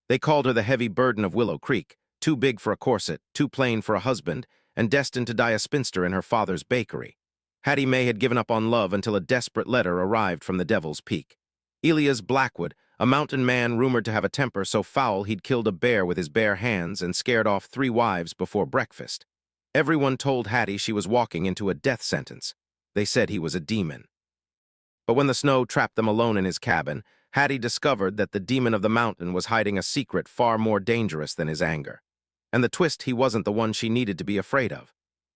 They called her the heavy burden of Willow Creek, too big for a corset, too plain for a husband, and destined to die a spinster in her father's bakery. Hattie Mae had given up on love until a desperate letter arrived from the Devil's Peak. Elias Blackwood, a mountain man rumored to have a temper so foul he'd killed a bear with his bare hands and scared off 3 wives before breakfast. Everyone told Hattie she was walking into a death sentence. They said he was a demon. But when the snow trapped them alone in his cabin, Hattie discovered that the demon of the mountain was hiding a secret far more dangerous than his anger. And the twist, he wasn't the one she needed to be afraid of.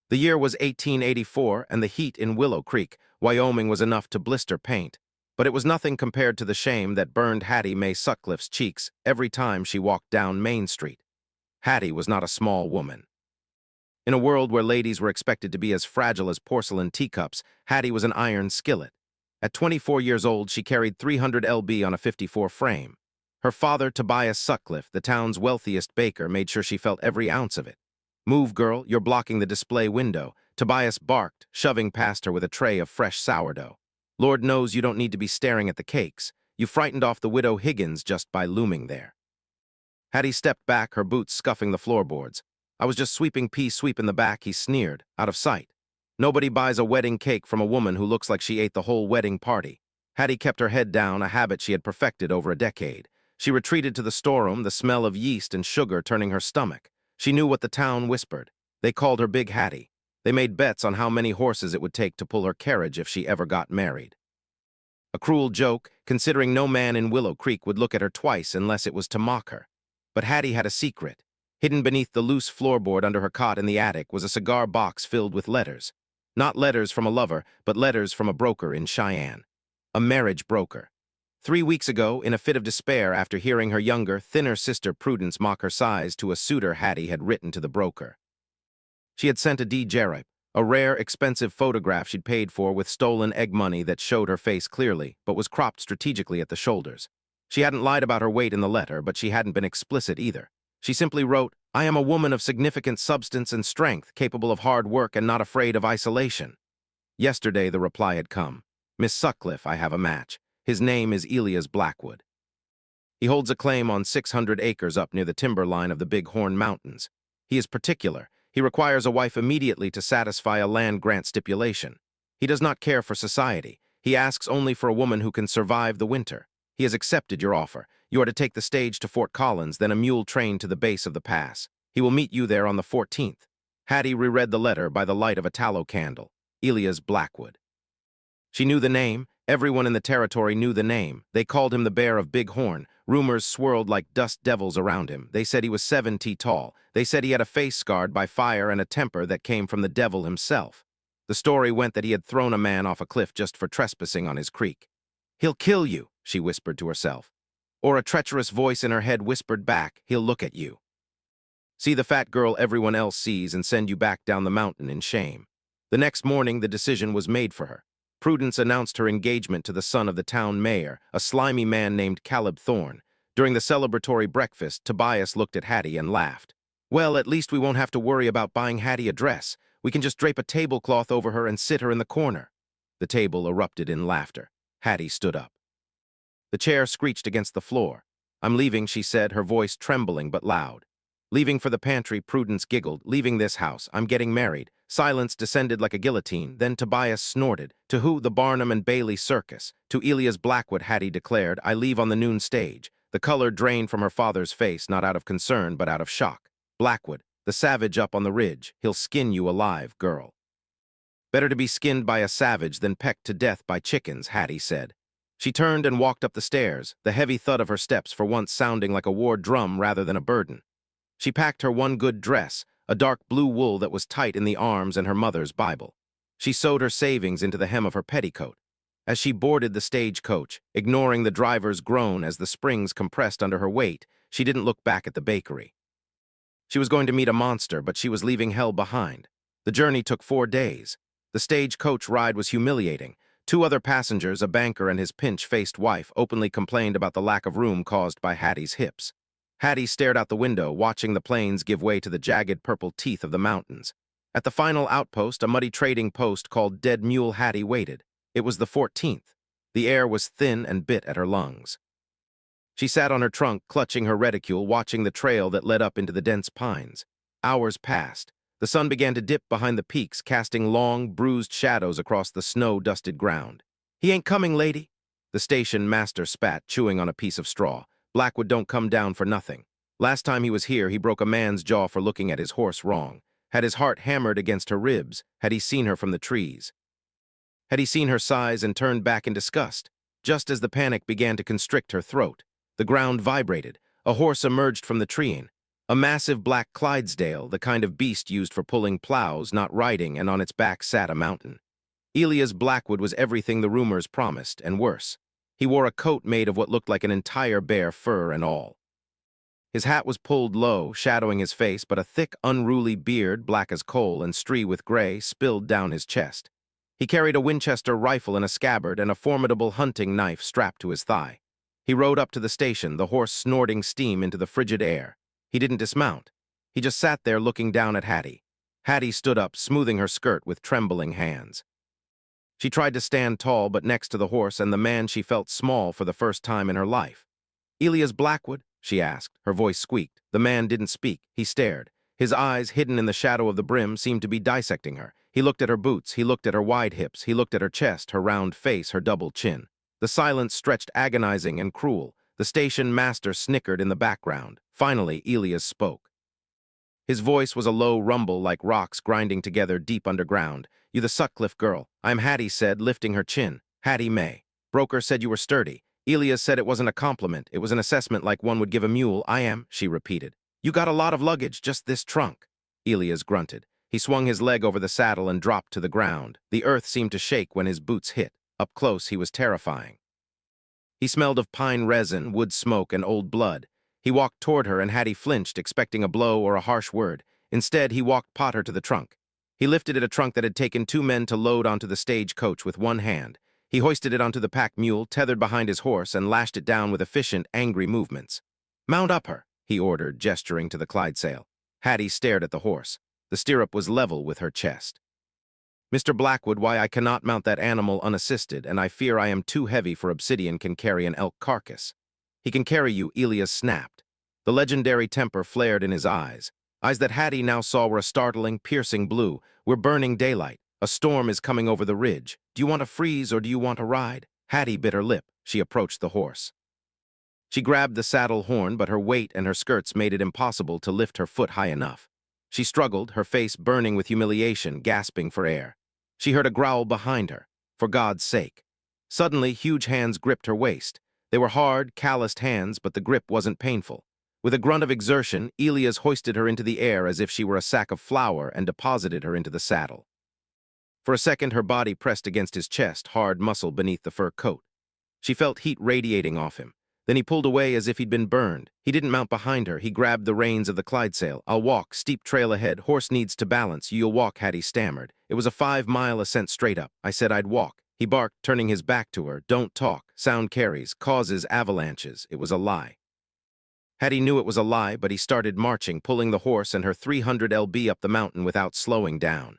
The year was 1884, and the heat in Willow Creek, Wyoming, was enough to blister paint. But it was nothing compared to the shame that burned Hattie Mae Sutcliffe's cheeks every time she walked down Main Street. Hattie was not a small woman. In a world where ladies were expected to be as fragile as porcelain teacups, Hattie was an iron skillet. At 24 years old, she carried 300 lb on a 54 frame. Her father, Tobias Sutcliffe, the town's wealthiest baker, made sure she felt every ounce of it. "Move, girl, you're blocking the display window," Tobias barked, shoving past her with a tray of fresh sourdough. "Lord knows you don't need to be staring at the cakes. You frightened off the widow Higgins just by looming there." Hattie stepped back, her boots scuffing the floorboards. "I was just sweeping sweep in the back," he sneered, out of sight. Nobody buys a wedding cake from a woman who looks like she ate the whole wedding party. Hattie kept her head down, a habit she had perfected over a decade. She retreated to the storeroom, the smell of yeast and sugar turning her stomach. She knew what the town whispered. They called her Big Hattie. They made bets on how many horses it would take to pull her carriage if she ever got married. A cruel joke, considering no man in Willow Creek would look at her twice unless it was to mock her. But Hattie had a secret. Hidden beneath the loose floorboard under her cot in the attic was a cigar box filled with letters. Not letters from a lover, but letters from a broker in Cheyenne. A marriage broker. 3 weeks ago, in a fit of despair after hearing her younger, thinner sister Prudence mock her size to a suitor, Hattie had written to the broker. She had sent a D-Jarrip, a rare, expensive photograph she'd paid for with stolen egg money that showed her face clearly, but was cropped strategically at the shoulders. She hadn't lied about her weight in the letter, but she hadn't been explicit either. She simply wrote, "I am a woman of significant substance and strength, capable of hard work and not afraid of isolation." Yesterday, the reply had come. "Miss Sutcliffe, I have a match. His name is Elias Blackwood. He holds a claim on 600 acres up near the timberline of the Big Horn Mountains. He is particular. He requires a wife immediately to satisfy a land grant stipulation. He does not care for society. He asks only for a woman who can survive the winter. He has accepted your offer. You are to take the stage to Fort Collins, then a mule train to the base of the pass. He will meet you there on the 14th. Hattie reread the letter by the light of a tallow candle. Elias Blackwood. She knew the name. Everyone in the territory knew the name. They called him the Bear of Big Horn. Rumors swirled like dust devils around him. They said he was 7 feet tall. They said he had a face scarred by fire and a temper that came from the devil himself. The story went that he had thrown a man off a cliff just for trespassing on his creek. "He'll kill you," she whispered to herself. Or a treacherous voice in her head whispered back, "He'll look at you. See the fat girl everyone else sees and send you back down the mountain in shame." The next morning, the decision was made for her. Prudence announced her engagement to the son of the town mayor, a slimy man named Caleb Thorne. During the celebratory breakfast, Tobias looked at Hattie and laughed. "Well, at least we won't have to worry about buying Hattie a dress. We can just drape a tablecloth over her and sit her in the corner." The table erupted in laughter. Hattie stood up. The chair screeched against the floor. "I'm leaving," she said, her voice trembling but loud. Leaving for the pantry, Prudence giggled. "Leaving this house. I'm getting married." Silence descended like a guillotine. Then Tobias snorted. "To who? The Barnum and Bailey Circus." "To Elias Blackwood," Hattie declared. "I leave on the noon stage." The color drained from her father's face, not out of concern, but out of shock. "Blackwood, the savage up on the ridge. He'll skin you alive, girl." "Better to be skinned by a savage than pecked to death by chickens," Hattie said. She turned and walked up the stairs, the heavy thud of her steps for once sounding like a war drum rather than a burden. She packed her one good dress, a dark blue wool that was tight in the arms, and her mother's Bible. She sewed her savings into the hem of her petticoat. As she boarded the stagecoach, ignoring the driver's groan as the springs compressed under her weight, she didn't look back at the bakery. She was going to meet a monster, but she was leaving hell behind. The journey took 4 days. The stagecoach ride was humiliating. 2 other passengers, a banker and his pinch-faced wife, openly complained about the lack of room caused by Hattie's hips. Hattie stared out the window, watching the plains give way to the jagged purple teeth of the mountains. At the final outpost, a muddy trading post called Dead Mule, Hattie waited. It was the 14th. The air was thin and bit at her lungs. She sat on her trunk, clutching her reticule, watching the trail that led up into the dense pines. Hours passed. The sun began to dip behind the peaks, casting long, bruised shadows across the snow-dusted ground. "He ain't coming, lady." The station master spat, chewing on a piece of straw. "Blackwood don't come down for nothing. Last time he was here, he broke a man's jaw for looking at his horse wrong. Had his heart hammered against her ribs, had he seen her from the trees. Had he seen her sighs and turned back in disgust. Just as the panic began to constrict her throat, the ground vibrated. A horse emerged from the treeing. A massive black Clydesdale, the kind of beast used for pulling plows, not riding, and on its back sat a mountain. Elias Blackwood was everything the rumors promised, and worse. He wore a coat made of what looked like an entire bear, fur and all. His hat was pulled low, shadowing his face, but a thick, unruly beard, black as coal and streaked with gray, spilled down his chest. He carried a Winchester rifle in a scabbard and a formidable hunting knife strapped to his thigh. He rode up to the station, the horse snorting steam into the frigid air. He didn't dismount. He just sat there looking down at Hattie. Hattie stood up, smoothing her skirt with trembling hands. She tried to stand tall, but next to the horse and the man she felt small for the first time in her life. "Elias Blackwood?" she asked. Her voice squeaked. The man didn't speak. He stared. His eyes, hidden in the shadow of the brim, seemed to be dissecting her. He looked at her boots. He looked at her wide hips. He looked at her chest, her round face, her double chin. The silence stretched agonizing and cruel. The station master snickered in the background. Finally, Elias spoke. His voice was a low rumble like rocks grinding together deep underground. "You the Sutcliffe girl." "I'm Hattie," said, lifting her chin. "Hattie May. Broker said you were sturdy." Elias said it wasn't a compliment. It was an assessment like one would give a mule. "I am," she repeated. "You got a lot of luggage, just this trunk." Elias grunted. He swung his leg over the saddle and dropped to the ground. The earth seemed to shake when his boots hit. Up close, he was terrifying. He smelled of pine resin, wood smoke, and old blood. He walked toward her, and Hattie flinched, expecting a blow or a harsh word. Instead, he walked Potter to the trunk. He lifted at a trunk that had taken 2 men to load onto the stagecoach with one hand. He hoisted it onto the pack mule, tethered behind his horse, and lashed it down with efficient, angry movements. "Mount up her," he ordered, gesturing to the Clydesdale. Hattie stared at the horse. The stirrup was level with her chest. "Mr. Blackwood, why I cannot mount that animal unassisted, and I fear I am too heavy for obsidian can carry an elk carcass." "He can carry you," Elias snapped. The legendary temper flared in his eyes. Eyes that Hattie now saw were a startling, piercing blue. "We're burning daylight. A storm is coming over the ridge. Do you want to freeze or do you want to ride?" Hattie bit her lip. She approached the horse. She grabbed the saddle horn, but her weight and her skirts made it impossible to lift her foot high enough. She struggled, her face burning with humiliation, gasping for air. She heard a growl behind her. "For God's sake." Suddenly, huge hands gripped her waist. They were hard, calloused hands, but the grip wasn't painful. With a grunt of exertion, Elias hoisted her into the air as if she were a sack of flour and deposited her into the saddle. For a second, her body pressed against his chest, hard muscle beneath the fur coat. She felt heat radiating off him. Then he pulled away as if he'd been burned. He didn't mount behind her. He grabbed the reins of the Clydesdale. "I'll walk. Steep trail ahead. Horse needs to balance. You'll walk," Hattie stammered. "It was a 5-mile ascent straight up. I said I'd walk." He barked, turning his back to her. "Don't talk. Sound carries. Causes avalanches." It was a lie. Hattie knew it was a lie, but he started marching, pulling the horse and her 300 lb up the mountain without slowing down.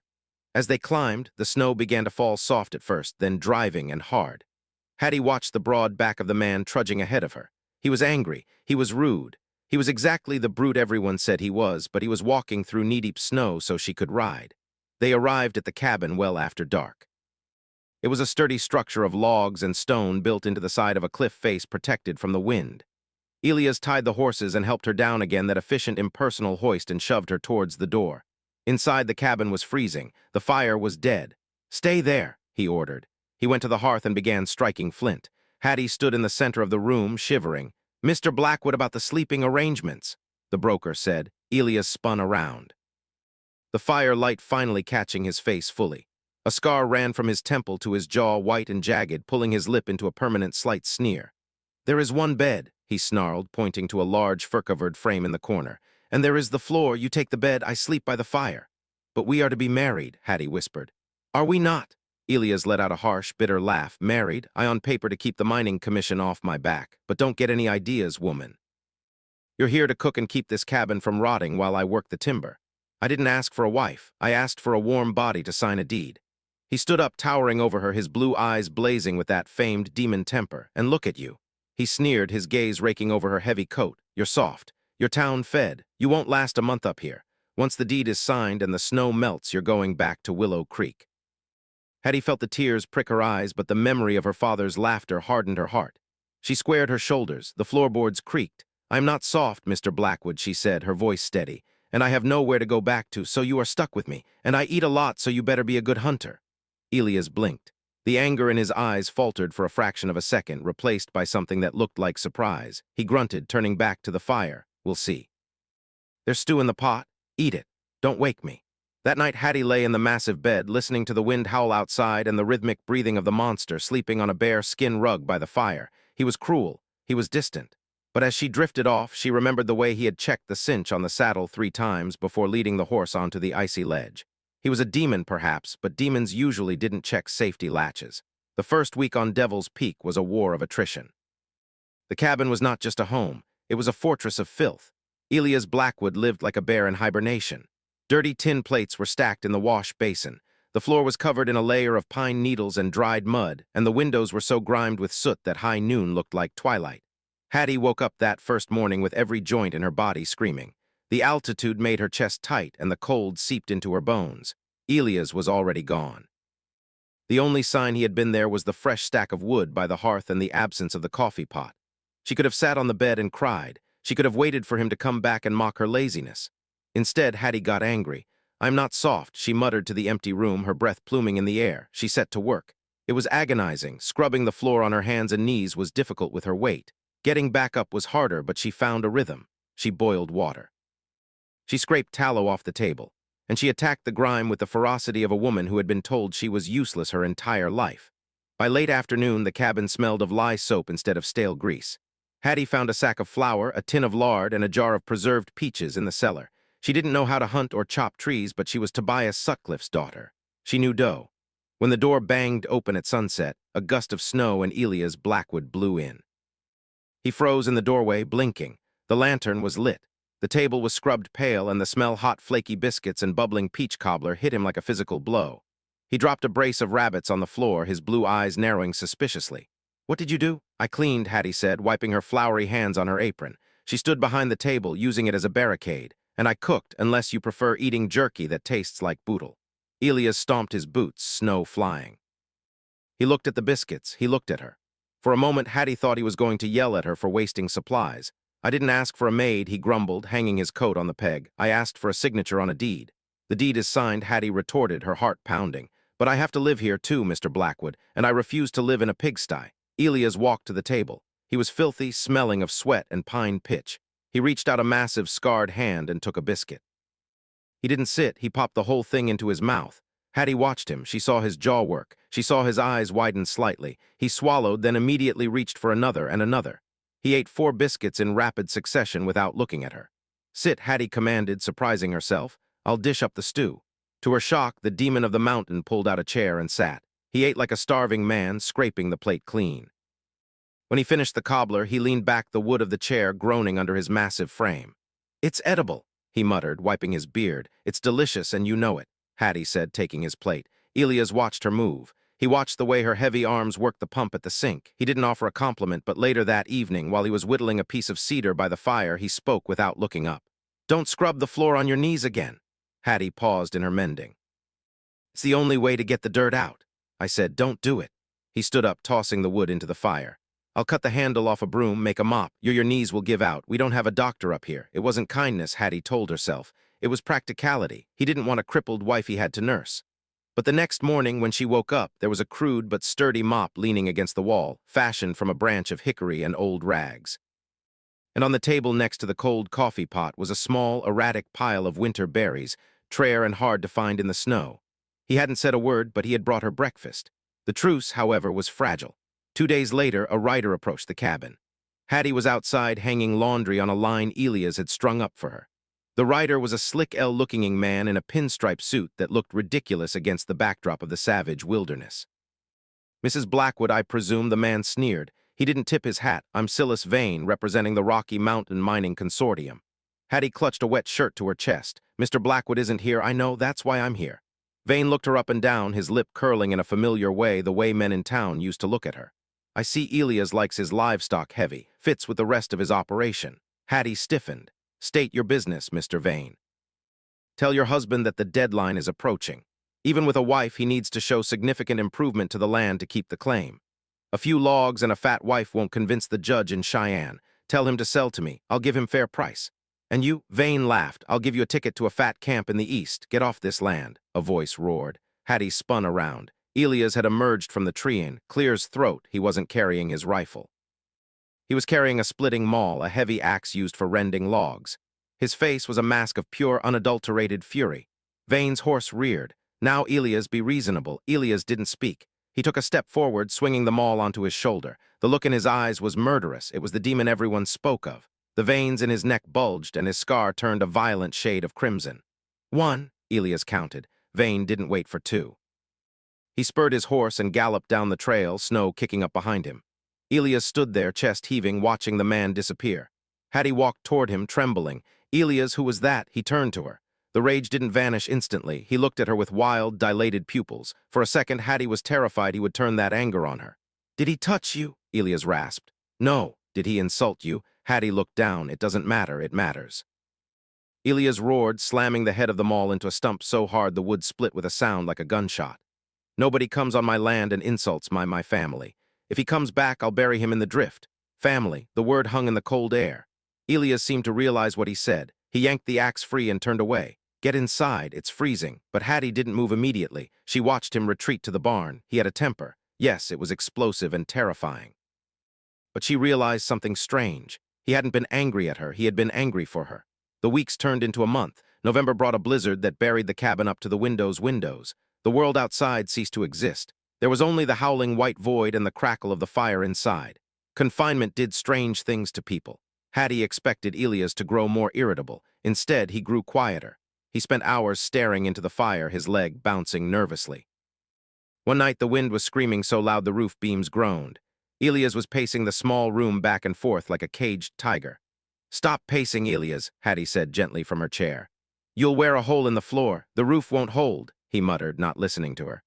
As they climbed, the snow began to fall soft at first, then driving and hard. Hattie watched the broad back of the man trudging ahead of her. He was angry. He was rude. He was exactly the brute everyone said he was, but he was walking through knee-deep snow so she could ride. They arrived at the cabin well after dark. It was a sturdy structure of logs and stone built into the side of a cliff face protected from the wind. Elias tied the horses and helped her down again that efficient, impersonal hoist and shoved her towards the door. Inside, the cabin was freezing. The fire was dead. "Stay there," he ordered. He went to the hearth and began striking flint. Hattie stood in the center of the room, shivering. "Mr. Blackwood, about the sleeping arrangements," the broker said. Elias spun around. The firelight finally catching his face fully. A scar ran from his temple to his jaw, white and jagged, pulling his lip into a permanent slight sneer. "There is one bed," he snarled, pointing to a large fur-covered frame in the corner. "And there is the floor. You take the bed, I sleep by the fire." "But we are to be married," Hattie whispered. "Are we not?" Elias let out a harsh, bitter laugh. "Married? I on paper to keep the mining commission off my back. But don't get any ideas, woman. You're here to cook and keep this cabin from rotting while I work the timber. I didn't ask for a wife. I asked for a warm body to sign a deed." He stood up, towering over her, his blue eyes blazing with that famed demon temper. "And look at you. He sneered, his gaze raking over her heavy coat. "You're soft. You're town-fed. You won't last a month up here. Once the deed is signed and the snow melts, you're going back to Willow Creek." Hattie felt the tears prick her eyes, but the memory of her father's laughter hardened her heart. She squared her shoulders. The floorboards creaked. "I'm not soft, Mr. Blackwood," she said, her voice steady, "and I have nowhere to go back to, so you are stuck with me, and I eat a lot, so you better be a good hunter." Elias blinked. The anger in his eyes faltered for a fraction of a second, replaced by something that looked like surprise. He grunted, turning back to the fire. "We'll see. There's stew in the pot. Eat it. Don't wake me." That night, Hattie lay in the massive bed, listening to the wind howl outside and the rhythmic breathing of the monster sleeping on a bare skin rug by the fire. He was cruel. He was distant. But as she drifted off, she remembered the way he had checked the cinch on the saddle 3 times before leading the horse onto the icy ledge. He was a demon, perhaps, but demons usually didn't check safety latches. The first week on Devil's Peak was a war of attrition. The cabin was not just a home. It was a fortress of filth. Elias Blackwood lived like a bear in hibernation. Dirty tin plates were stacked in the wash basin. The floor was covered in a layer of pine needles and dried mud, and the windows were so grimed with soot that high noon looked like twilight. Hattie woke up that first morning with every joint in her body screaming. The altitude made her chest tight, and the cold seeped into her bones. Elias was already gone. The only sign he had been there was the fresh stack of wood by the hearth and the absence of the coffee pot. She could have sat on the bed and cried. She could have waited for him to come back and mock her laziness. Instead, Hattie got angry. "I'm not soft," she muttered to the empty room, her breath pluming in the air. She set to work. It was agonizing. Scrubbing the floor on her hands and knees was difficult with her weight. Getting back up was harder, but she found a rhythm. She boiled water. She scraped tallow off the table, and she attacked the grime with the ferocity of a woman who had been told she was useless her entire life. By late afternoon, the cabin smelled of lye soap instead of stale grease. Hattie found a sack of flour, a tin of lard, and a jar of preserved peaches in the cellar. She didn't know how to hunt or chop trees, but she was Tobias Sutcliffe's daughter. She knew dough. When the door banged open at sunset, a gust of snow and Elias Blackwood blew in. He froze in the doorway, blinking. The lantern was lit. The table was scrubbed pale, and the smell hot flaky biscuits and bubbling peach cobbler hit him like a physical blow. He dropped a brace of rabbits on the floor, his blue eyes narrowing suspiciously. "What did you do?" "I cleaned," Hattie said, wiping her floury hands on her apron. She stood behind the table, using it as a barricade. "And I cooked, unless you prefer eating jerky that tastes like boodle." Elias stomped his boots, snow flying. He looked at the biscuits. He looked at her. For a moment, Hattie thought he was going to yell at her for wasting supplies. "I didn't ask for a maid," he grumbled, hanging his coat on the peg. "I asked for a signature on a deed." "The deed is signed," Hattie retorted, her heart pounding. "But I have to live here too, Mr. Blackwood, and I refuse to live in a pigsty." Elias walked to the table. He was filthy, smelling of sweat and pine pitch. He reached out a massive, scarred hand and took a biscuit. He didn't sit. He popped the whole thing into his mouth. Hattie watched him. She saw his jaw work. She saw his eyes widen slightly. He swallowed, then immediately reached for another and another. He ate 4 biscuits in rapid succession without looking at her. "Sit," Hattie commanded, surprising herself. "I'll dish up the stew." To her shock, the demon of the mountain pulled out a chair and sat. He ate like a starving man, scraping the plate clean. When he finished the cobbler, he leaned back the wood of the chair, groaning under his massive frame. "It's edible," he muttered, wiping his beard. "It's delicious, and you know it," Hattie said, taking his plate. Elias watched her move. He watched the way her heavy arms worked the pump at the sink. He didn't offer a compliment, but later that evening, while he was whittling a piece of cedar by the fire, he spoke without looking up. "Don't scrub the floor on your knees again." Hattie paused in her mending. "It's the only way to get the dirt out." I said, "Don't do it." He stood up, tossing the wood into the fire. "I'll cut the handle off a broom, make a mop. Your knees will give out. We don't have a doctor up here." It wasn't kindness, Hattie told herself. It was practicality. He didn't want a crippled wife he had to nurse. But the next morning, when she woke up, there was a crude but sturdy mop leaning against the wall, fashioned from a branch of hickory and old rags. And on the table next to the cold coffee pot was a small, erratic pile of winter berries, rare and hard to find in the snow. He hadn't said a word, but he had brought her breakfast. The truce, however, was fragile. 2 days later, a rider approached the cabin. Hattie was outside hanging laundry on a line Elias had strung up for her. The rider was a slick L-looking man in a pinstripe suit that looked ridiculous against the backdrop of the savage wilderness. "Mrs. Blackwood, I presume," the man sneered. He didn't tip his hat. "I'm Silas Vane, representing the Rocky Mountain Mining Consortium." Hattie clutched a wet shirt to her chest. "Mr. Blackwood isn't here. I know, that's why I'm here." Vane looked her up and down, his lip curling in a familiar way, the way men in town used to look at her. I see Elias likes his livestock heavy, fits with the rest of his operation. Hattie stiffened. State your business, Mr. Vane. Tell your husband that the deadline is approaching. Even with a wife, he needs to show significant improvement to the land to keep the claim. A few logs and a fat wife won't convince the judge in Cheyenne. Tell him to sell to me. I'll give him fair price. And you, Vane laughed. I'll give you a ticket to a fat camp in the east. Get off this land, a voice roared. Hattie spun around. Elias had emerged from the tree-in. Clear's throat. He wasn't carrying his rifle. He was carrying a splitting maul, a heavy axe used for rending logs. His face was a mask of pure, unadulterated fury. Vane's horse reared. Now, Elias, be reasonable. Elias didn't speak. He took a step forward, swinging the maul onto his shoulder. The look in his eyes was murderous. It was the demon everyone spoke of. The veins in his neck bulged, and his scar turned a violent shade of crimson. 1, Elias counted. Vane didn't wait for 2. He spurred his horse and galloped down the trail, snow kicking up behind him. Elias stood there, chest heaving, watching the man disappear. Hattie walked toward him, trembling. Elias, who was that? He turned to her. The rage didn't vanish instantly. He looked at her with wild, dilated pupils. For a second, Hattie was terrified he would turn that anger on her. Did he touch you? Elias rasped. No. Did he insult you? Hattie looked down. It doesn't matter. It matters. Elias roared, slamming the head of the maul into a stump so hard the wood split with a sound like a gunshot. Nobody comes on my land and insults my family. If he comes back, I'll bury him in the drift. Family, the word hung in the cold air. Elias seemed to realize what he said. He yanked the axe free and turned away. Get inside, it's freezing. But Hattie didn't move immediately. She watched him retreat to the barn. He had a temper. Yes, it was explosive and terrifying. But she realized something strange. He hadn't been angry at her. He had been angry for her. The weeks turned into a month. November brought a blizzard that buried the cabin up to the windows. The world outside ceased to exist. There was only the howling white void and the crackle of the fire inside. Confinement did strange things to people. Hattie expected Elias to grow more irritable. Instead, he grew quieter. He spent hours staring into the fire, his leg bouncing nervously. One night, the wind was screaming so loud the roof beams groaned. Elias was pacing the small room back and forth like a caged tiger. Stop pacing, Elias, Hattie said gently from her chair. You'll wear a hole in the floor. The roof won't hold, he muttered, not listening to her.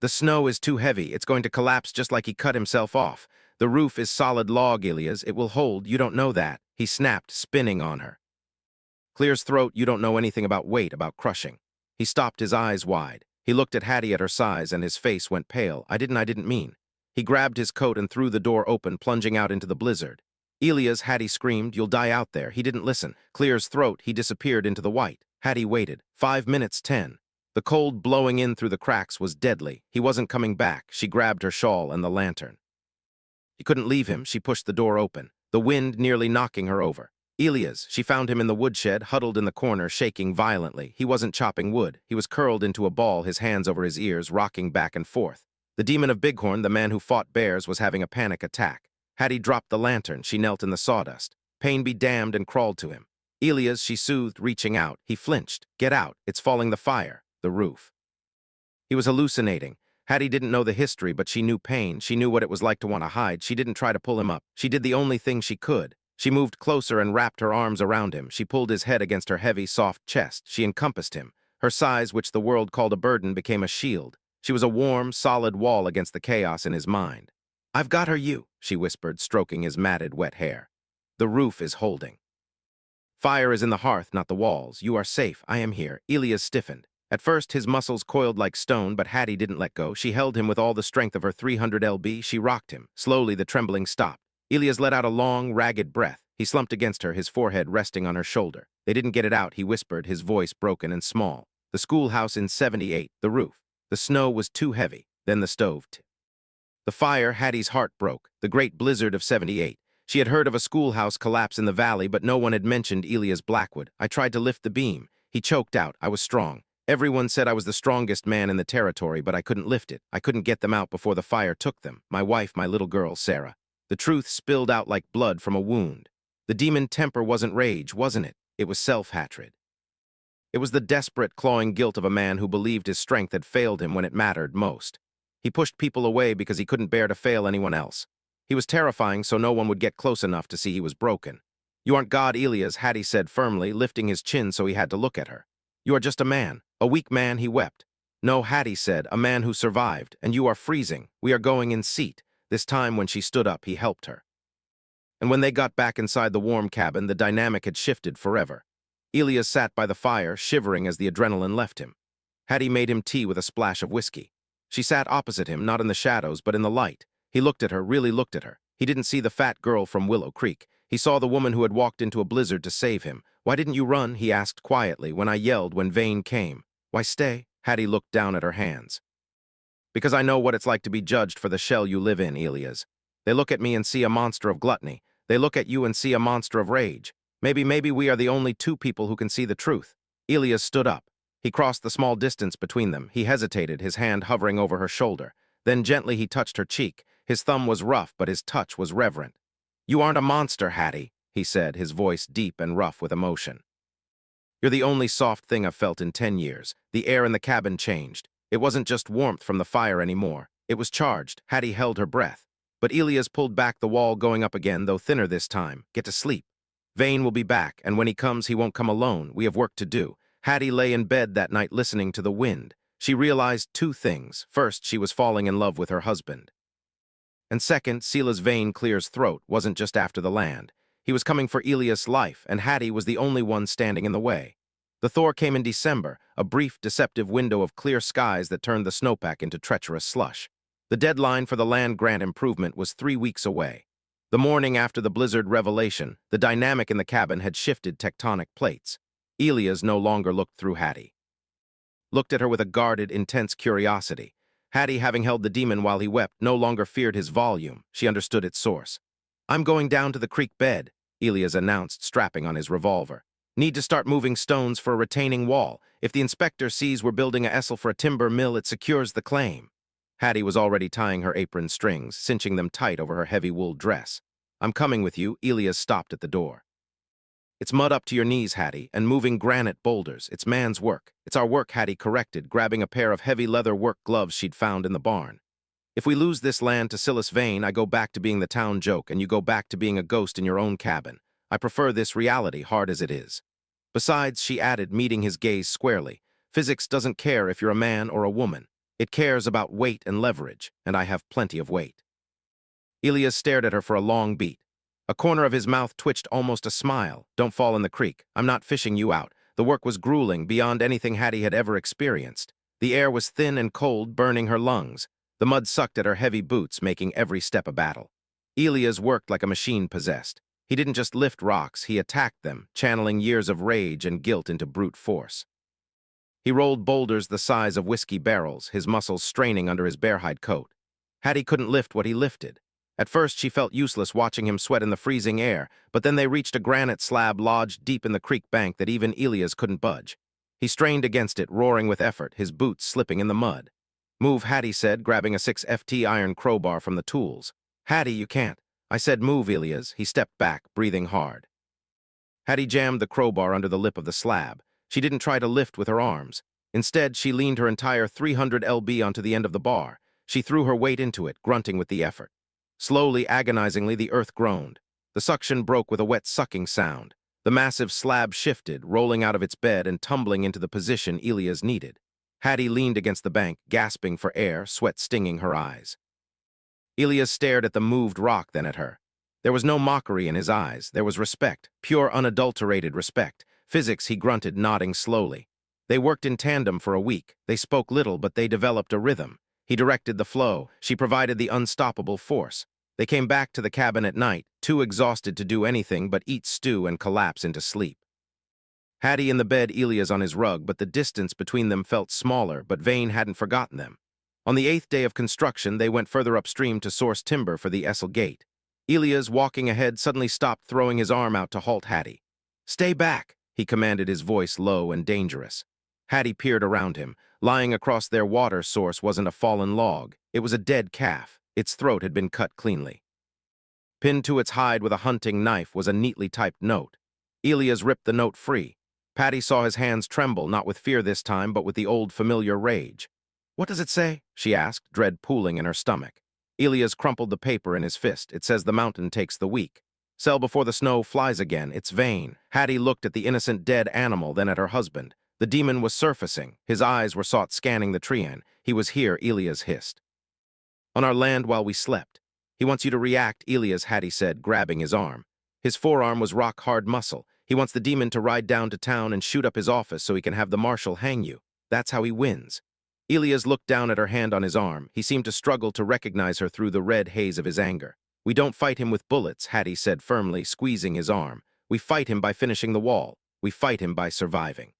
The snow is too heavy. It's going to collapse just like he cut himself off. The roof is solid log, Elias. It will hold. You don't know that, he snapped, spinning on her. Clear's throat. You don't know anything about weight, about crushing. He stopped, his eyes wide. He looked at Hattie at her size, and his face went pale. I didn't mean. He grabbed his coat and threw the door open, plunging out into the blizzard. Elias, Hattie screamed, you'll die out there. He didn't listen. Clear's throat. He disappeared into the white. Hattie waited. 5 minutes, 10. The cold blowing in through the cracks was deadly. He wasn't coming back. She grabbed her shawl and the lantern. She couldn't leave him. She pushed the door open, the wind nearly knocking her over. Elias, she found him in the woodshed, huddled in the corner, shaking violently. He wasn't chopping wood. He was curled into a ball, his hands over his ears, rocking back and forth. The demon of Bighorn, the man who fought bears, was having a panic attack. Hattie dropped the lantern. She knelt in the sawdust. Pain be damned, and crawled to him. Elias, she soothed, reaching out. He flinched. Get out. It's falling the fire. The roof. He was hallucinating. Hattie didn't know the history, but she knew pain. She knew what it was like to want to hide. She didn't try to pull him up. She did the only thing she could. She moved closer and wrapped her arms around him. She pulled his head against her heavy, soft chest. She encompassed him. Her size, which the world called a burden, became a shield. She was a warm, solid wall against the chaos in his mind. I've got her, you, she whispered, stroking his matted, wet hair. The roof is holding. Fire is in the hearth, not the walls. You are safe. I am here. Elias stiffened. At first, his muscles coiled like stone, but Hattie didn't let go. She held him with all the strength of her 300 lb. She rocked him. Slowly, the trembling stopped. Elias let out a long, ragged breath. He slumped against her, his forehead resting on her shoulder. They didn't get it out, he whispered, his voice broken and small. The schoolhouse in 78, the roof. The snow was too heavy. Then the stove. The fire, Hattie's heart broke. The great blizzard of 78. She had heard of a schoolhouse collapse in the valley, but no one had mentioned Elias Blackwood. I tried to lift the beam. He choked out. I was strong. Everyone said I was the strongest man in the territory, but I couldn't lift it. I couldn't get them out before the fire took them. My wife, my little girl, Sarah. The truth spilled out like blood from a wound. The demon temper wasn't rage, wasn't it? It was self-hatred. It was the desperate, clawing guilt of a man who believed his strength had failed him when it mattered most. He pushed people away because he couldn't bear to fail anyone else. He was terrifying, so no one would get close enough to see he was broken. You aren't God, Elias, Hattie said firmly, lifting his chin so he had to look at her. You are just a man. A weak man, he wept. No, Hattie said, a man who survived, and you are freezing. We are going in seat. This time when she stood up, he helped her. And when they got back inside the warm cabin, the dynamic had shifted forever. Elias sat by the fire, shivering as the adrenaline left him. Hattie made him tea with a splash of whiskey. She sat opposite him, not in the shadows, but in the light. He looked at her, really looked at her. He didn't see the fat girl from Willow Creek. He saw the woman who had walked into a blizzard to save him. "Why didn't you run?" he asked quietly when I yelled when Vane came. "Why stay?" Hattie looked down at her hands. "Because I know what it's like to be judged for the shell you live in, Elias. They look at me and see a monster of gluttony. They look at you and see a monster of rage. Maybe we are the only two people who can see the truth." Elias stood up. He crossed the small distance between them. He hesitated, his hand hovering over her shoulder. Then gently he touched her cheek. His thumb was rough, but his touch was reverent. "You aren't a monster, Hattie," he said, his voice deep and rough with emotion. "You're the only soft thing I've felt in 10 years. The air in the cabin changed. It wasn't just warmth from the fire anymore. It was charged." Hattie held her breath. But Elias pulled back, the wall going up again, though thinner this time. "Get to sleep. Vane will be back, and when he comes, he won't come alone. We have work to do." Hattie lay in bed that night listening to the wind. She realized two things. First, she was falling in love with her husband. And second, Silas Vane Clear's throat wasn't just after the land. He was coming for Elias' life, and Hattie was the only one standing in the way. The thaw came in December, a brief, deceptive window of clear skies that turned the snowpack into treacherous slush. The deadline for the land grant improvement was 3 weeks away. The morning after the blizzard revelation, the dynamic in the cabin had shifted tectonic plates. Elias no longer looked through Hattie. Looked at her with a guarded, intense curiosity. Hattie, having held the demon while he wept, no longer feared his volume. She understood its source. "I'm going down to the creek bed," Elias announced, strapping on his revolver. "Need to start moving stones for a retaining wall. If the inspector sees we're building a vessel for a timber mill, it secures the claim." Hattie was already tying her apron strings, cinching them tight over her heavy wool dress. "I'm coming with you." Elias stopped at the door. "It's mud up to your knees, Hattie, and moving granite boulders. It's man's work." "It's our work," Hattie corrected, grabbing a pair of heavy leather work gloves she'd found in the barn. "If we lose this land to Silas Vane, I go back to being the town joke, and you go back to being a ghost in your own cabin. I prefer this reality, hard as it is." Besides, she added, meeting his gaze squarely, "Physics doesn't care if you're a man or a woman. It cares about weight and leverage, and I have plenty of weight." Elias stared at her for a long beat. A corner of his mouth twitched almost a smile. "Don't fall in the creek. I'm not fishing you out." The work was grueling, beyond anything Hattie had ever experienced. The air was thin and cold, burning her lungs. The mud sucked at her heavy boots, making every step a battle. Elias worked like a machine possessed. He didn't just lift rocks, he attacked them, channeling years of rage and guilt into brute force. He rolled boulders the size of whiskey barrels, his muscles straining under his bearhide coat. Hattie couldn't lift what he lifted. At first, she felt useless watching him sweat in the freezing air, but then they reached a granite slab lodged deep in the creek bank that even Elias couldn't budge. He strained against it, roaring with effort, his boots slipping in the mud. "Move," Hattie said, grabbing a 6FT iron crowbar from the tools. "Hattie, you can't." "I said move, Elias." He stepped back, breathing hard. Hattie jammed the crowbar under the lip of the slab. She didn't try to lift with her arms. Instead, she leaned her entire 300 lb onto the end of the bar. She threw her weight into it, grunting with the effort. Slowly, agonizingly, the earth groaned. The suction broke with a wet sucking sound. The massive slab shifted, rolling out of its bed and tumbling into the position Elias needed. Hattie leaned against the bank, gasping for air, sweat stinging her eyes. Elias stared at the moved rock, then at her. There was no mockery in his eyes. There was respect, pure, unadulterated respect. "Physics," he grunted, nodding slowly. They worked in tandem for a week. They spoke little, but they developed a rhythm. He directed the flow. She provided the unstoppable force. They came back to the cabin at night, too exhausted to do anything but eat stew and collapse into sleep. Hattie in the bed, Elias on his rug, but the distance between them felt smaller, but Vane hadn't forgotten them. On the 8th day of construction, they went further upstream to source timber for the Essel Gate. Elias, walking ahead, suddenly stopped, throwing his arm out to halt Hattie. "Stay back," he commanded, his voice low and dangerous. Hattie peered around him. Lying across their water source wasn't a fallen log. It was a dead calf. Its throat had been cut cleanly. Pinned to its hide with a hunting knife was a neatly typed note. Elias ripped the note free. Patty saw his hands tremble, not with fear this time, but with the old familiar rage. "What does it say?" she asked, dread pooling in her stomach. Elias crumpled the paper in his fist. "It says the mountain takes the weak. Sell before the snow flies again. It's vain." Hattie looked at the innocent dead animal, then at her husband. The demon was surfacing. His eyes were sought scanning the treant. "He was here," Elias hissed. "On our land while we slept. He wants you to react, Elias, Hattie said, grabbing his arm. His forearm was rock-hard muscle. He wants the demon to ride down to town and shoot up his office so he can have the marshal hang you. That's how he wins. Elias looked down at her hand on his arm. He seemed to struggle to recognize her through the red haze of his anger. We don't fight him with bullets, Hattie said firmly, squeezing his arm. We fight him by finishing the wall. We fight him by surviving.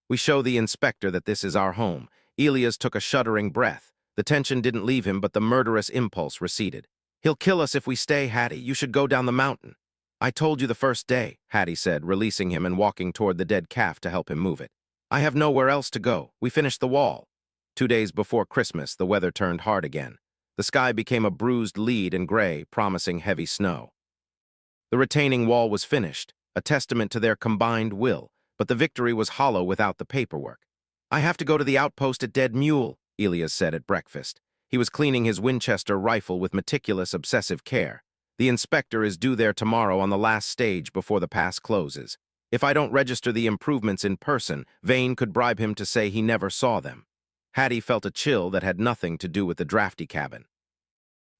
We show the inspector that this is our home. Elias took a shuddering breath. The tension didn't leave him, but the murderous impulse receded. He'll kill us if we stay, Hattie. You should go down the mountain. I told you the first day, Hattie said, releasing him and walking toward the dead calf to help him move it. I have nowhere else to go. We finished the wall. 2 days before Christmas, the weather turned hard again. The sky became a bruised lead and gray, promising heavy snow. The retaining wall was finished, a testament to their combined will, but the victory was hollow without the paperwork. I have to go to the outpost at Dead Mule, Elias said at breakfast. He was cleaning his Winchester rifle with meticulous, obsessive care. The inspector is due there tomorrow on the last stage before the pass closes. If I don't register the improvements in person, Vane could bribe him to say he never saw them. Hattie felt a chill that had nothing to do with the drafty cabin.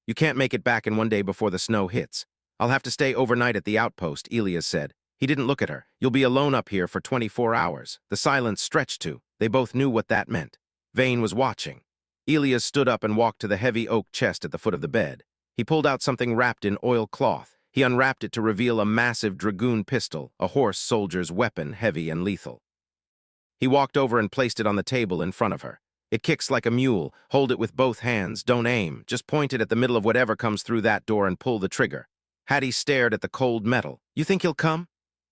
You can't make it back in 1 day before the snow hits. I'll have to stay overnight at the outpost, Elias said. He didn't look at her. You'll be alone up here for 24 hours. The silence stretched to. They both knew what that meant. Vane was watching. Elias stood up and walked to the heavy oak chest at the foot of the bed. He pulled out something wrapped in oilcloth. He unwrapped it to reveal a massive dragoon pistol, a horse soldier's weapon, heavy and lethal. He walked over and placed it on the table in front of her. It kicks like a mule. Hold it with both hands. Don't aim. Just point it at the middle of whatever comes through that door and pull the trigger. Hattie stared at the cold metal. You think he'll come?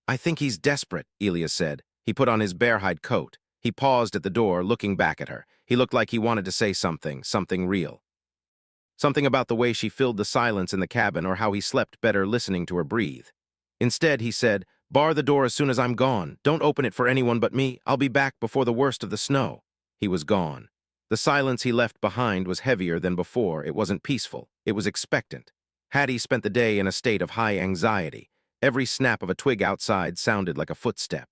I think he's desperate, Elias said. He put on his bear-hide coat. He paused at the door, looking back at her. He looked like he wanted to say something real. Something about the way she filled the silence in the cabin or how he slept better listening to her breathe. Instead, he said, bar the door as soon as I'm gone. Don't open it for anyone but me. I'll be back before the worst of the snow. He was gone. The silence he left behind was heavier than before. It wasn't peaceful. It was expectant. Hattie spent the day in a state of high anxiety. Every snap of a twig outside sounded like a footstep.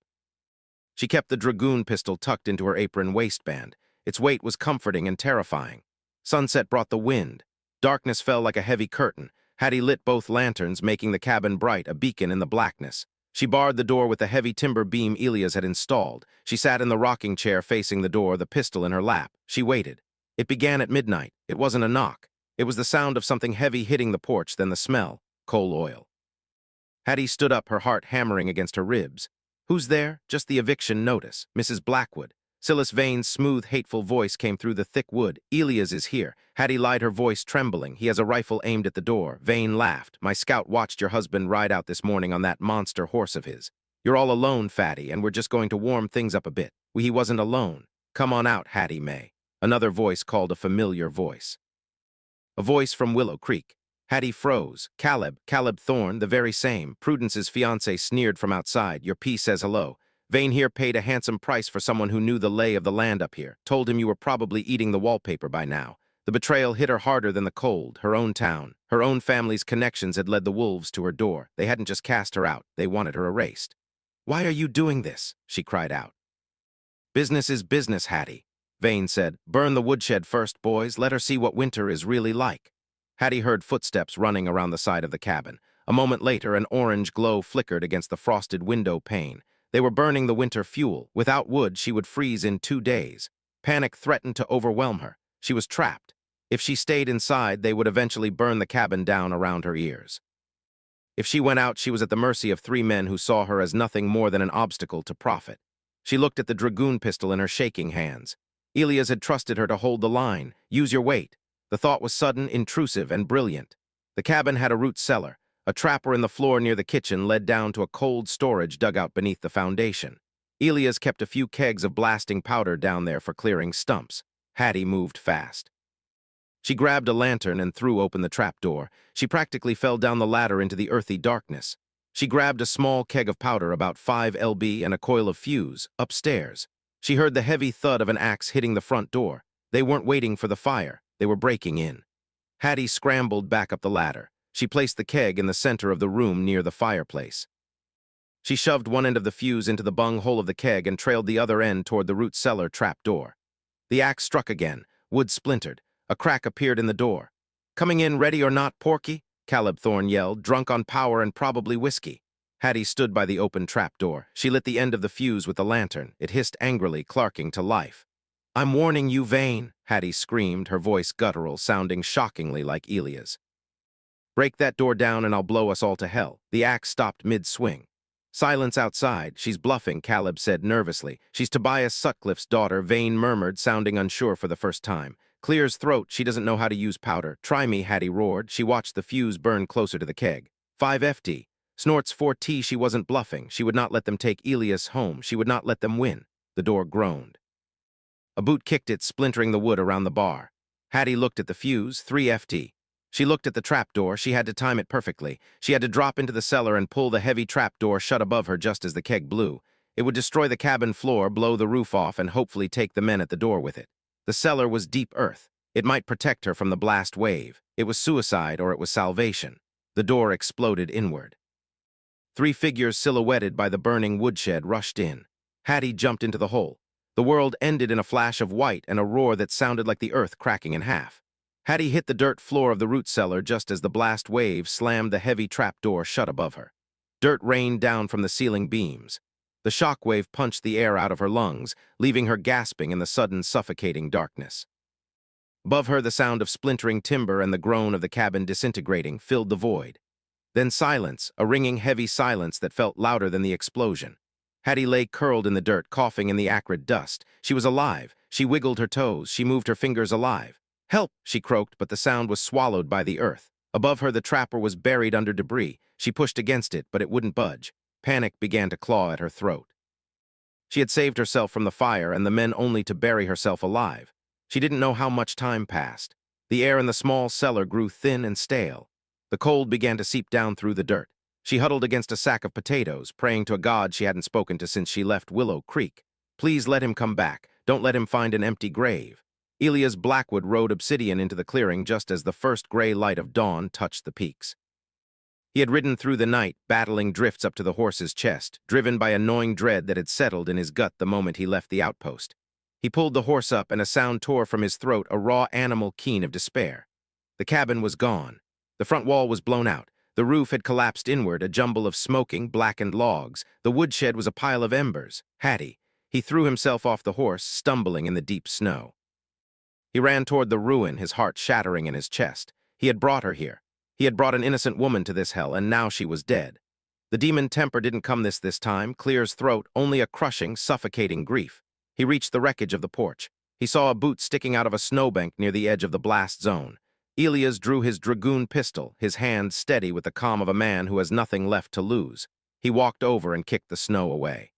She kept the dragoon pistol tucked into her apron waistband. Its weight was comforting and terrifying. Sunset brought the wind. Darkness fell like a heavy curtain. Hattie lit both lanterns, making the cabin bright, a beacon in the blackness. She barred the door with the heavy timber beam Elias had installed. She sat in the rocking chair facing the door, the pistol in her lap. She waited. It began at midnight. It wasn't a knock. It was the sound of something heavy hitting the porch, then the smell. Coal oil. Hattie stood up, her heart hammering against her ribs. Who's there? Just the eviction notice. Mrs. Blackwood. Silas Vane's smooth, hateful voice came through the thick wood. Elias is here. Hattie lied, her voice trembling. He has a rifle aimed at the door. Vane laughed. My scout watched your husband ride out this morning on that monster horse of his. You're all alone, Fatty, and we're just going to warm things up a bit. He wasn't alone. Come on out, Hattie May. Another voice called, a familiar voice. A voice from Willow Creek. Hattie froze. Caleb Thorne, the very same. Prudence's fiancé sneered from outside. Your P says hello. Vane here paid a handsome price for someone who knew the lay of the land up here. Told him you were probably eating the wallpaper by now. The betrayal hit her harder than the cold. Her own town, her own family's connections had led the wolves to her door. They hadn't just cast her out. They wanted her erased. Why are you doing this? She cried out. Business is business, Hattie. Vane said. Burn the woodshed first, boys. Let her see what winter is really like. Hattie heard footsteps running around the side of the cabin. A moment later, an orange glow flickered against the frosted window pane. They were burning the winter fuel. Without wood, she would freeze in 2 days. Panic threatened to overwhelm her. She was trapped. If she stayed inside, they would eventually burn the cabin down around her ears. If she went out, she was at the mercy of 3 men who saw her as nothing more than an obstacle to profit. She looked at the dragoon pistol in her shaking hands. Elias had trusted her to hold the line. Use your weight. The thought was sudden, intrusive, and brilliant. The cabin had a root cellar. A trapper in the floor near the kitchen led down to a cold storage dugout beneath the foundation. Elias kept a few kegs of blasting powder down there for clearing stumps. Hattie moved fast. She grabbed a lantern and threw open the trapdoor. She practically fell down the ladder into the earthy darkness. She grabbed a small keg of powder, about 5 lb, and a coil of fuse, upstairs. She heard the heavy thud of an axe hitting the front door. They weren't waiting for the fire. They were breaking in. Hattie scrambled back up the ladder. She placed the keg in the center of the room near the fireplace. She shoved one end of the fuse into the bung hole of the keg and trailed the other end toward the root cellar trap door. The axe struck again. Wood splintered. A crack appeared in the door. Coming in ready or not, Porky? Caleb Thorne yelled, drunk on power and probably whiskey. Hattie stood by the open trapdoor. She lit the end of the fuse with the lantern. It hissed angrily, clarking to life. I'm warning you, Vane, Hattie screamed, her voice guttural, sounding shockingly like Elia's. Break that door down and I'll blow us all to hell. The axe stopped mid-swing. Silence outside. She's bluffing, Caleb said nervously. She's Tobias Sutcliffe's daughter, Vane murmured, sounding unsure for the first time. Clear's throat. She doesn't know how to use powder. Try me, Hattie roared. She watched the fuse burn closer to the keg. 5FD. Snorts 4T. She wasn't bluffing. She would not let them take Elias home. She would not let them win. The door groaned. A boot kicked it, splintering the wood around the bar. Hattie looked at the fuse. 3FD. She looked at the trapdoor. She had to time it perfectly. She had to drop into the cellar and pull the heavy trapdoor shut above her just as the keg blew. It would destroy the cabin floor, blow the roof off, and hopefully take the men at the door with it. The cellar was deep earth. It might protect her from the blast wave. It was suicide or it was salvation. The door exploded inward. 3 figures silhouetted by the burning woodshed rushed in. Hattie jumped into the hole. The world ended in a flash of white and a roar that sounded like the earth cracking in half. Hattie hit the dirt floor of the root cellar just as the blast wave slammed the heavy trapdoor shut above her. Dirt rained down from the ceiling beams. The shockwave punched the air out of her lungs, leaving her gasping in the sudden suffocating darkness. Above her, the sound of splintering timber and the groan of the cabin disintegrating filled the void. Then silence, a ringing heavy silence that felt louder than the explosion. Hattie lay curled in the dirt, coughing in the acrid dust. She was alive. She wiggled her toes. She moved her fingers alive. Help, she croaked, but the sound was swallowed by the earth. Above her, the trapper was buried under debris. She pushed against it, but it wouldn't budge. Panic began to claw at her throat. She had saved herself from the fire and the men only to bury herself alive. She didn't know how much time passed. The air in the small cellar grew thin and stale. The cold began to seep down through the dirt. She huddled against a sack of potatoes, praying to a god she hadn't spoken to since she left Willow Creek. Please let him come back. Don't let him find an empty grave. Elias Blackwood rode obsidian into the clearing just as the first gray light of dawn touched the peaks. He had ridden through the night, battling drifts up to the horse's chest, driven by a gnawing dread that had settled in his gut the moment he left the outpost. He pulled the horse up and a sound tore from his throat, a raw animal keen of despair. The cabin was gone. The front wall was blown out. The roof had collapsed inward, a jumble of smoking, blackened logs. The woodshed was a pile of embers. Hattie. He threw himself off the horse, stumbling in the deep snow. He ran toward the ruin, his heart shattering in his chest. He had brought her here. He had brought an innocent woman to this hell, and now she was dead. The demon temper didn't come this time, Clear's throat, only a crushing, suffocating grief. He reached the wreckage of the porch. He saw a boot sticking out of a snowbank near the edge of the blast zone. Elias drew his dragoon pistol, his hand steady with the calm of a man who has nothing left to lose. He walked over and kicked the snow away.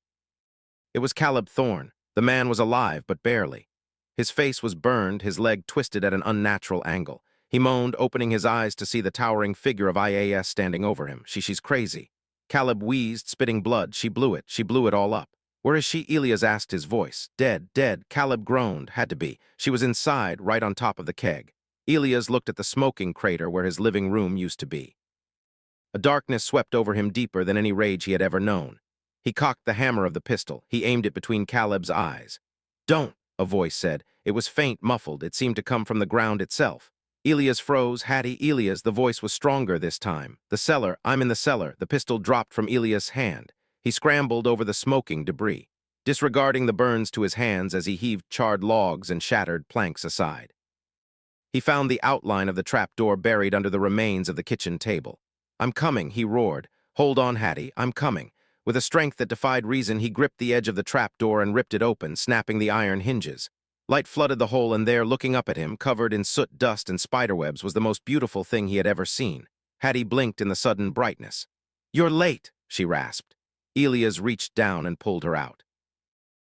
It was Caleb Thorne. The man was alive, but barely. His face was burned, his leg twisted at an unnatural angle. He moaned, opening his eyes to see the towering figure of IAS standing over him. She's crazy. Caleb wheezed, spitting blood. She blew it all up. Where is she? Elias asked, his voice. Dead. Caleb groaned. Had to be. She was inside, right on top of the keg. Elias looked at the smoking crater where his living room used to be. A darkness swept over him deeper than any rage he had ever known. He cocked the hammer of the pistol. He aimed it between Caleb's eyes. Don't, a voice said. It was faint, muffled. It seemed to come from the ground itself. Elias froze. Hattie, Elias. The voice was stronger this time. The cellar. I'm in the cellar. The pistol dropped from Elias' hand. He scrambled over the smoking debris, disregarding the burns to his hands as he heaved charred logs and shattered planks aside. He found the outline of the trapdoor buried under the remains of the kitchen table. I'm coming, he roared. Hold on, Hattie. I'm coming. With a strength that defied reason, he gripped the edge of the trapdoor and ripped it open, snapping the iron hinges. Light flooded the hole, and there, looking up at him, covered in soot, dust, and spiderwebs, was the most beautiful thing he had ever seen. Hattie blinked in the sudden brightness. You're late, she rasped. Elias reached down and pulled her out.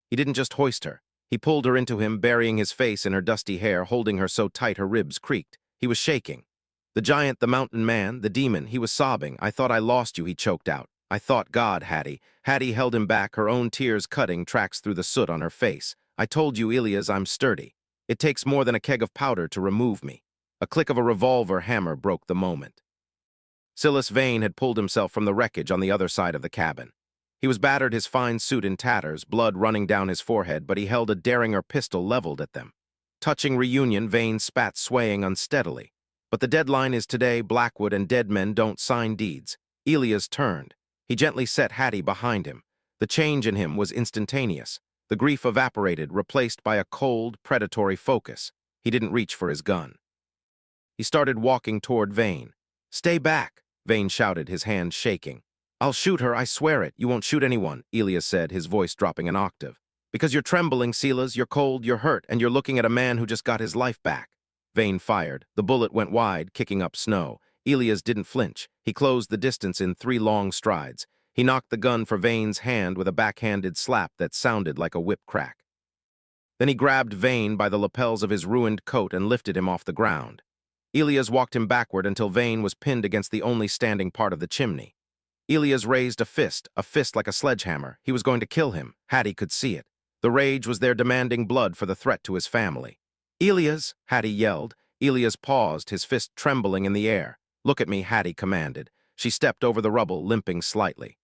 He didn't just hoist her. He pulled her into him, burying his face in her dusty hair, holding her so tight her ribs creaked. He was shaking. The giant, the mountain man, the demon, he was sobbing. I thought I lost you, he choked out. I thought God, Hattie. Hattie held him back, her own tears cutting tracks through the soot on her face. I told you, Elias, I'm sturdy. It takes more than a keg of powder to remove me. A click of a revolver hammer broke the moment. Silas Vane had pulled himself from the wreckage on the other side of the cabin. He was battered, his fine suit in tatters, blood running down his forehead, but he held a Derringer pistol leveled at them. Touching reunion, Vane spat, swaying unsteadily. But the deadline is today. Blackwood and dead men don't sign deeds. Elias turned. He gently set Hattie behind him. The change in him was instantaneous. The grief evaporated, replaced by a cold, predatory focus. He didn't reach for his gun. He started walking toward Vane. "Stay back," Vane shouted, his hand shaking. "I'll shoot her, I swear it." "You won't shoot anyone," Elias said, his voice dropping an octave. "Because you're trembling, Silas, you're cold, you're hurt, and you're looking at a man who just got his life back." Vane fired. The bullet went wide, kicking up snow. Elias didn't flinch. He closed the distance in 3 long strides. He knocked the gun for Vane's hand with a backhanded slap that sounded like a whip crack. Then he grabbed Vane by the lapels of his ruined coat and lifted him off the ground. Elias walked him backward until Vane was pinned against the only standing part of the chimney. Elias raised a fist like a sledgehammer. He was going to kill him. Hattie could see it. The rage was there, demanding blood for the threat to his family. "Elias!" Hattie yelled. Elias paused, his fist trembling in the air. "Look at me," Hattie commanded. She stepped over the rubble, limping slightly.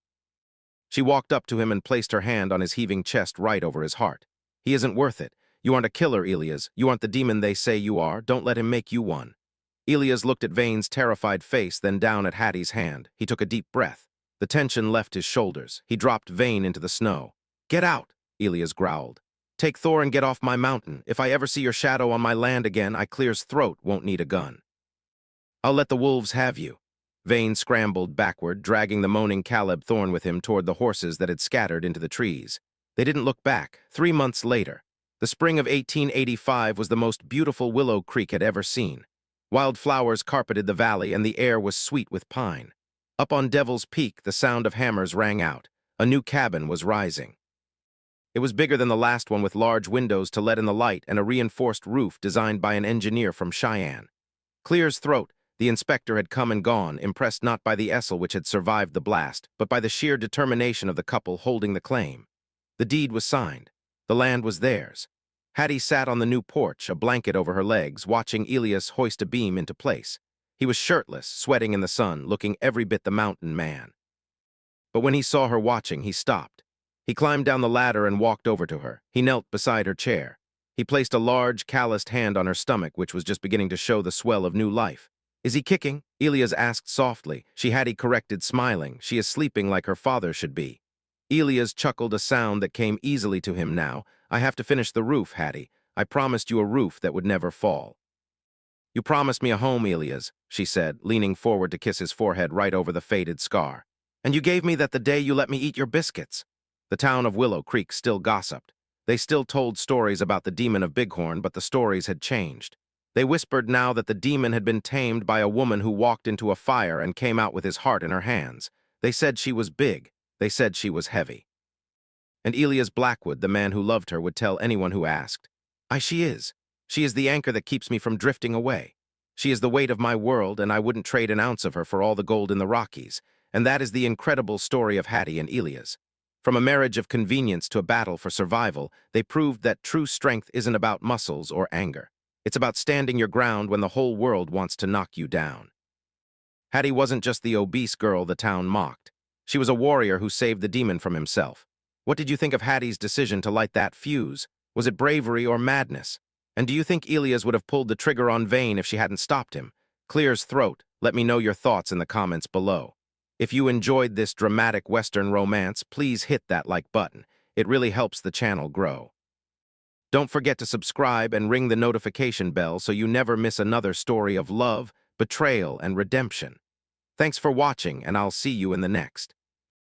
She walked up to him and placed her hand on his heaving chest right over his heart. "He isn't worth it. You aren't a killer, Elias. You aren't the demon they say you are. Don't let him make you one." Elias looked at Vane's terrified face, then down at Hattie's hand. He took a deep breath. The tension left his shoulders. He dropped Vane into the snow. "Get out," Elias growled. "Take Thor and get off my mountain. If I ever see your shadow on my land again, I clear's throat won't need a gun. I'll let the wolves have you." Vane scrambled backward, dragging the moaning Caleb Thorn with him toward the horses that had scattered into the trees. They didn't look back. 3 months later, the spring of 1885 was the most beautiful Willow Creek had ever seen. Wild flowers carpeted the valley, and the air was sweet with pine. Up on Devil's Peak, the sound of hammers rang out. A new cabin was rising. It was bigger than the last one, with large windows to let in the light and a reinforced roof designed by an engineer from Cheyenne. Clear's throat, the inspector had come and gone, impressed not by the Essel which had survived the blast, but by the sheer determination of the couple holding the claim. The deed was signed. The land was theirs. Hattie sat on the new porch, a blanket over her legs, watching Elias hoist a beam into place. He was shirtless, sweating in the sun, looking every bit the mountain man. But when he saw her watching, he stopped. He climbed down the ladder and walked over to her. He knelt beside her chair. He placed a large, calloused hand on her stomach, which was just beginning to show the swell of new life. "Is he kicking?" Elias asked softly. Hattie corrected, smiling. "She is sleeping like her father should be." Elias chuckled, a sound that came easily to him now. "I have to finish the roof, Hattie. I promised you a roof that would never fall." "You promised me a home, Elias," she said, leaning forward to kiss his forehead right over the faded scar. "And you gave me that the day you let me eat your biscuits." The town of Willow Creek still gossiped. They still told stories about the demon of Bighorn, but the stories had changed. They whispered now that the demon had been tamed by a woman who walked into a fire and came out with his heart in her hands. They said she was big. They said she was heavy. And Elias Blackwood, the man who loved her, would tell anyone who asked, She is. She is the anchor that keeps me from drifting away. She is the weight of my world, and I wouldn't trade an ounce of her for all the gold in the Rockies." And that is the incredible story of Hattie and Elias. From a marriage of convenience to a battle for survival, they proved that true strength isn't about muscles or anger. It's about standing your ground when the whole world wants to knock you down. Hattie wasn't just the obese girl the town mocked. She was a warrior who saved the demon from himself. What did you think of Hattie's decision to light that fuse? Was it bravery or madness? And do you think Elias would have pulled the trigger on Vane if she hadn't stopped him? Clear's throat. Let me know your thoughts in the comments below. If you enjoyed this dramatic Western romance, please hit that like button. It really helps the channel grow. Don't forget to subscribe and ring the notification bell so you never miss another story of love, betrayal, and redemption. Thanks for watching, and I'll see you in the next.